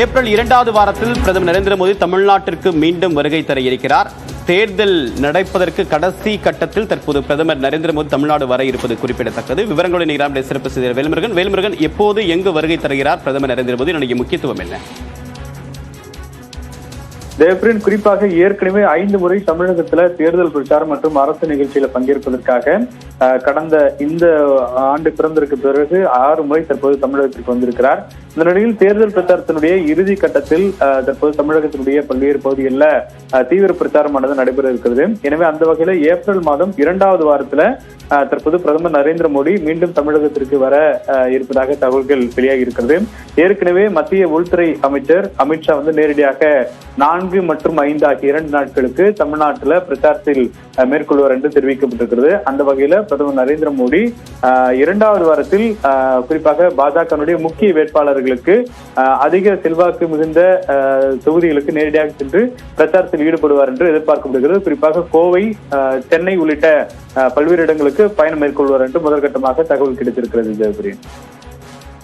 April 2வது வாரத்தில் பிரதமர் நரேந்திர மோடி தமிழ்நாட்டிற்கு மீண்டும் வருகை தர இருக்கிறார். தேர்தல் நடப்பதற்கு கடைசி கட்டத்தில் தற்போது பிரதமர் நரேந்திர மோடி தமிழ்நாடு வர இருப்பது குறிப்பிடத்தக்கது. விவரங்களுடன் நிகழ்ச்சியில் சிறப்பு செய்தியாளர் வேல்முருகன், எப்போது எங்கு வருகை தருகிறார் பிரதமர் நரேந்திர மோடி? இதனுடைய முக்கியத்துவம் என்ன? தேவ்பிரன், குறிப்பாக ஏற்கனவே 5 முறை தமிழகத்துல தேர்தல் பிரச்சாரம் மற்றும் அரசு நிகழ்ச்சியில பங்கேற்பதற்காக கடந்த இந்த ஆண்டு பிறந்ததற்கு பிறகு 6 முறை தற்போது தமிழகத்திற்கு வந்திருக்கிறார். இந்த நிலையில் தேர்தல் பிரச்சாரத்தினுடைய இறுதி கட்டத்தில் தற்போது தமிழகத்தினுடைய பல்வேறு பகுதிகளில் தீவிர பிரச்சாரமானது நடைபெற இருக்கிறது. எனவே அந்த வகையில ஏப்ரல் மாதம் 2வது வாரத்துல தற்போது பிரதமர் நரேந்திர மோடி மீண்டும் தமிழகத்திற்கு வர இருப்பதாக தகவல்கள் வெளியாகி இருக்கிறது. ஏற்கனவே மத்திய உள்துறை அமைச்சர் அமித்ஷா நேரடியாக 4 மற்றும் 5 ஆகிய 2 நாட்களுக்கு தமிழ்நாட்டில் பிரச்சாரத்தில் மேற்கொள்வார் என்று தெரிவிக்கப்பட்டிருக்கிறது. அந்த வகையில பிரதமர் நரேந்திர மோடி 2வது வாரத்தில் குறிப்பாக பாஜகனுடைய முக்கிய வேட்பாளர்களுக்கு அதிக செல்வாக்கு மிகுந்த தொகுதிகளுக்கு நேரடியாக சென்று பிரச்சாரத்தில் ஈடுபடுவார் என்று எதிர்பார்க்கப்படுகிறது. குறிப்பாக கோவை, சென்னை உள்ளிட்ட பல்வேறு இடங்களுக்கு பயணம் மேற்கொள்வார் என்று முதற்கட்டமாக தகவல் கிடைத்திருக்கிறது. ஜெயபிரியன்.